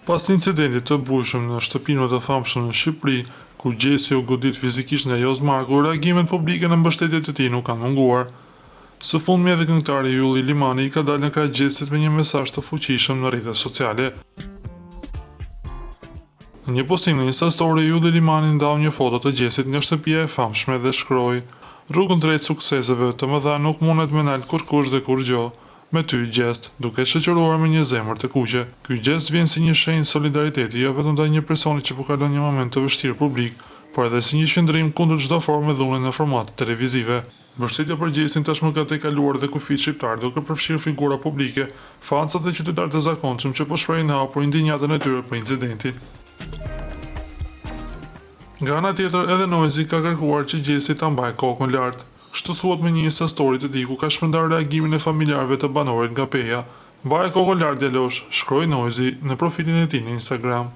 Pas incidentit të bujshëm në shtëpinë më të famshme në Shqipëri, ku Gjesi u godit fizikisht nga Jozmarku, reagimet publike në mbështetje të tij nuk kanë munguar. Së fundmi edhe këngëtari Ylli Limani i ka dalë në krah Gjesit me një mesazh të fuqishëm në rrjetet sociale. Në një postim në Instastory, Ylli Limani ndau një foto të Gjesit nga shtëpia e famshme dhe shkroi: "Rrugën drejt sukseseve të mëdha nuk mundet me nalt kurkush dhe kurrë. Me ty, Gjest", duke shoqëruar me një zemër të kuqe. Ky gest vjen si një shenjë solidariteti jo vetëm ndaj një personi që po kalon një moment të vështirë publik, por edhe si një qendrim kundër çdo forme dhunë në formate televizive. Mbështetja për Gjesin tashmë ka tejkaluar dhe kufit shqiptar, duke përfshirë figura publike, fansat dhe qytetarë të zakonshëm që po shprehin hapur indignaten e tyre për incidentin. Nga ana tjetër, edhe Noizi ka kërkuar që Gjesi ta mbajë kokën lart. Kështu thuhet me një Instastory të tij ku ka shpërndar reagimin e familjarëve të banorit nga Peja. "Mbaje kokën lart djalosh", shkroi Noizi në profilin e tij në Instagram.